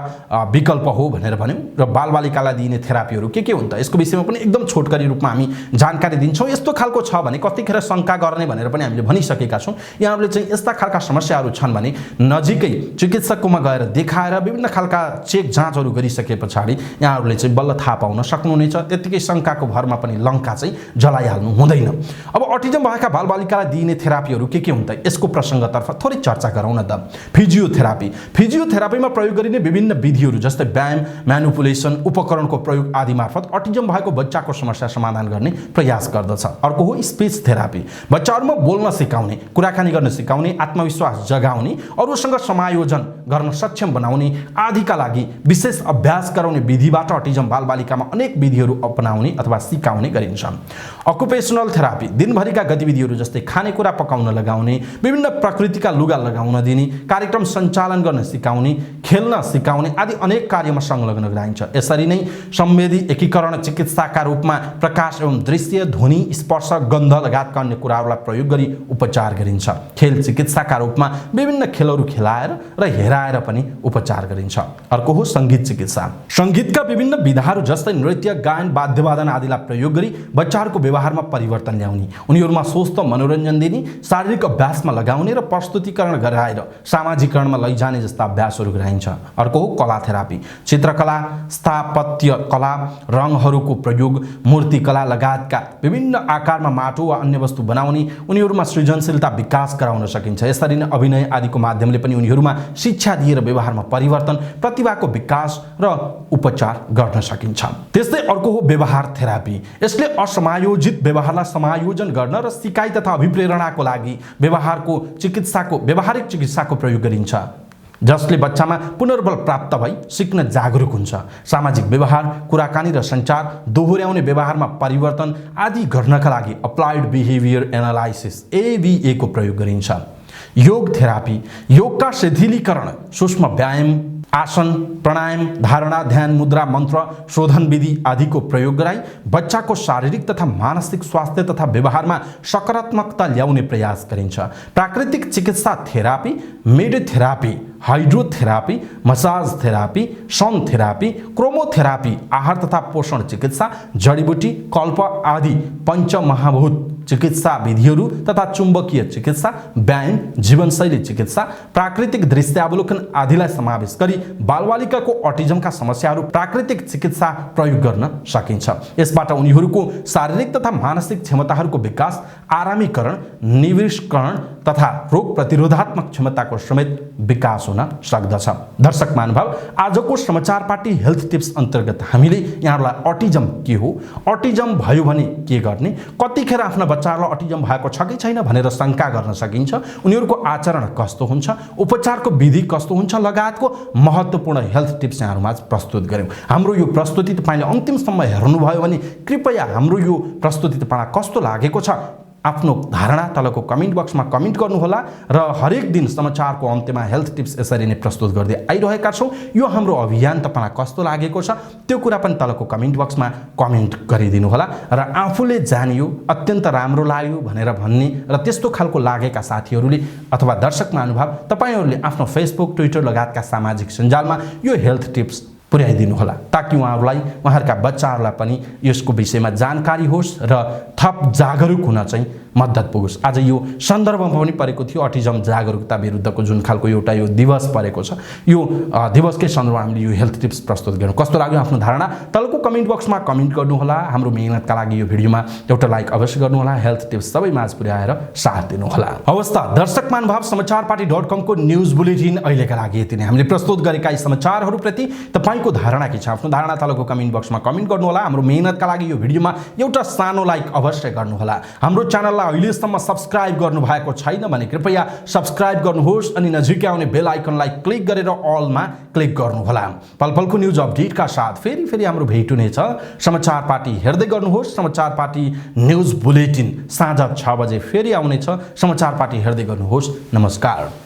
[SPEAKER 1] विकल्प हो भनेर भन्यौँ र बालबालिकालाई दिइने थेरापीहरू के हुन् त? यसको विषयमा पनि एकदम छोटकरी रूपमा हामी जानकारी दिन्छौँ। यस्तो खालको छ भने कतिखेर शङ्का गर्ने भनेर पनि हामीले भनिसकेका छौँ। यहाँहरूले चाहिँ यस्ता खालका समस्याहरू छन् भने नजिकै चिकित्सककोमा गएर देखाएर विभिन्न खालका चेक जाँचहरू गरिसके पछाडि यहाँहरूले चाहिँ बल्ल थाहा पाउन सक्नुहुनेछ। त्यत्तिकै शङ्काको भरमा पनि लङ्का चाहिँ जलाइहाल्नु हुँदैन। अब अटिजम भएका बालबालिकालाई दिइने थेरापीहरू के हुन् त? यसको प्रसङ्गतर्फ थोरै चर्चा गरौँ न। फिजियोथेरापी, फिजियोथेरापीमा प्रयोग गरिने विभिन्न विधिहरू जस्तै व्यायाम, म्यानुपुलेसन, उपकरणको प्रयोग आदि मार्फत अटिजम भएको बच्चाको समस्या समाधान गर्ने प्रयास गर्दछ। अर्को हो स्पिच थेरापी, बच्चाहरूमा बोल्न सिकाउने, कुराकानी गर्न सिकाउने, आत्मविश्वास जगाउने, अरूसँग समायोजन गर्न सक्षम बनाउने आदिका लागि विशेष अभ्यास गराउने विधिबाट अटिजम बालबालिकामा अनेक विधिहरू अपनाउने अथवा सिकाउने गरिन्छ। अकुपेसनल थेरापी, दिनभरिका गतिविधिहरू जस्तै खानेकुरा पकाउन लगाउने, विभिन्न प्रकृतिका लुगा लगाउन दिने, कार्यक्रम सञ्चालन गर्न सिकाउने, खेल्न सिकाउने आदि अनेक कार्यमा संलग्न गराइन्छ। यसरी नै संवेदी एकीकरण चिकित्साका रूपमा प्रकाश एवं दृश्य, ध्वनि, स्पर्श, गन्ध लगायतका अन्य कुराहरूलाई प्रयोग गरी उपचार गरिन्छ। खेल चिकित्साका रूपमा विभिन्न खेलहरू खेलाएर र हेराएर पनि उपचार गरिन्छ। अर्को हो सङ्गीत चिकित्सा, सङ्गीतका विभिन्न विधाहरू जस्तै नृत्य, गायन, वाद्यवादन आदिलाई प्रयोग गरी बच्चाहरूको व्यवहारमा परिवर्तन ल्याउने, उनीहरूमा स्वस्थ मनोरञ्जन दिने, शारीरिक अभ्यासमा लगाउने र प्रस्तुतिकरण गराएर सामाजिकरणमा लैजाने जस्ता अभ्यासहरू गराइन्छ। अर्को हो कला थेरापी, चित्रकला, स्थापत्य कला, रङहरूको प्रयोग, मूर्तिकला लगायतका विभिन्न आकारमा माटो वा अन्य वस्तु बनाउने, उनीहरूमा सृजनशीलता विकास गराउन सकिन्छ। यसरी नै अभिनय आदिको माध्यमले पनि उनीहरूमा शिक्षा दिएर व्यवहारमा परिवर्तन, प्रतिभाको विकास र उपचार गर्न सकिन्छ। त्यस्तै अर्को हो व्यवहार थेरापी, यसले असमायोजित व्यवहारलाई समायोजन गर्न र सिकाइ तथा अभिप्रेरणाको लागि व्यावहारिक चिकित्साको प्रयोग गरिन्छ, जसले बच्चामा पुनर्बल प्राप्त भई सिक्न जागरुक हुन्छ। सामाजिक व्यवहार, कुराकानी र सञ्चार, दोहोर्याउने व्यवहारमा परिवर्तन आदि गर्नका लागि अप्लाइड बिहेभियर एनालाइसिस ABA को प्रयोग गरिन्छ। योग थेरापी, योगका शिथिलीकरण, सूक्ष्म व्यायाम, आसन, प्राणायाम, धारणा, ध्यान, मुद्रा, मन्त्र, शोधन विधि आदिको प्रयोग गराई बच्चाको शारीरिक तथा मानसिक स्वास्थ्य तथा व्यवहारमा सकारात्मकता ल्याउने प्रयास गरिन्छ। प्राकृतिक चिकित्सा थेरापी, मेडिथेरापी, हाइड्रोथेरापी, मसाज थेरापी, सन थेरापी, क्रोमोथेरापी, आहार तथा पोषण चिकित्सा, जडीबुटी, कल्प आदि पञ्चमहाभूत चिकित्सा विधिहरू तथा चुम्बकीय चिकित्सा, व्यायाम, जीवनशैली चिकित्सा, प्राकृतिक दृश्यावलोकन आदिलाई समावेश गरी बालबालिकाको अटिजमका समस्याहरू प्राकृतिक चिकित्सा प्रयोग गर्न सकिन्छ। यसबाट उनीहरूको शारीरिक तथा मानसिक क्षमताहरूको विकास, आरामीकरण, निवेशकरण तथा रोग प्रतिरोधात्मक क्षमताको समेत विकास हुन सक्दछ। दर्शक महानुभाव, आजको समाचार पार्टी हेल्थ टिप्स अन्तर्गत हामीले यहाँहरूलाई अटिजम के हो, अटिजम भयो भने के गर्ने, कतिखेर आफ्ना बच्चाहरूलाई अटिजम भएको छ कि छैन भनेर शङ्का गर्न सकिन्छ, उनीहरूको आचरण कस्तो हुन्छ, उपचारको विधि कस्तो हुन्छ लगायतको महत्त्वपूर्ण हेल्थ टिप्स यहाँहरूमाझ प्रस्तुत गऱ्यौँ। हाम्रो यो प्रस्तुति तपाईँले अन्तिमसम्म हेर्नुभयो भने कृपया हाम्रो यो प्रस्तुति तपाईँलाई कस्तो लागेको छ आफ्नो धारणा तलको कमेन्ट बक्समा कमेन्ट गर्नुहोला र हरेक दिन समाचारको अन्त्यमा हेल्थ टिप्स यसरी नै प्रस्तुत गर्दै आइरहेका छौँ। यो हाम्रो अभियान तपाईँलाई कस्तो लागेको छ त्यो कुरा पनि तलको कमेन्ट बक्समा कमेन्ट गरिदिनुहोला र आफूले जानियो अत्यन्त राम्रो लाग्यो भनेर भन्ने र त्यस्तो खालको लागेका साथीहरूले अथवा दर्शक महानुभाव तपाईँहरूले आफ्नो फेसबुक ट्विटर लगायतका सामाजिक सञ्जालमा यो हेल्थ टिप्स पुर्याइदिनुहोला ताकि उहाँहरूका बच्चाहरूलाई पनि यसको विषयमा जानकारी होस् र थप जागरुक हुन चाहिँ मद्दत पुगोस्। आज यो सन्दर्भमा पनि परेको थियो अटिजम जागरुकता विरुद्धको जुन खालको एउटा यो दिवस परेको छ, यो दिवसकै सन्दर्भमा हामीले यो हेल्थ टिप्स प्रस्तुत गर्यौँ। कस्तो लाग्यो आफ्नो धारणा तलको कमेन्ट बक्समा कमेन्ट गर्नुहोला। हाम्रो मेहनतका लागि यो भिडियोमा एउटा लाइक अवश्य गर्नुहोला। हेल्थ टिप्स सबै माझ पुर्याएर साथ दिनुहोला। अवस्था दर्शक महानुभाव समाचारपाटी.com को न्युज बुलेटिन अहिलेका लागि यति नै। हामीले प्रस्तुत गरेका यी समाचारहरूप्रति तपाईँको धारणा के छ? आफ्नो धारणा तलको कमेन्ट बक्समा कमेन्ट गर्नुहोला। हाम्रो मेहनतका लागि यो भिडियोमा एउटा सानो लाइक अवश्य गर्नुहोला। हाम्रो च्यानललाई अहिलेसम्म सब्स्क्राइब गर्नुभएको छैन भने कृपया सब्स्क्राइब गर्नुहोस् अनि नजिकै आउने बेल आइकनलाई क्लिक गरेर अलमा क्लिक गर्नुहोला। पलपलको न्युज अपडेटका साथ फेरि हाम्रो भेट हुनेछ। समाचार पार्टी हेर्दै गर्नुहोस्। समाचार पार्टी न्युज बुलेटिन साँझ 6 बजे फेरि आउनेछ। समाचार पार्टी हेर्दै गर्नुहोस्। नमस्कार।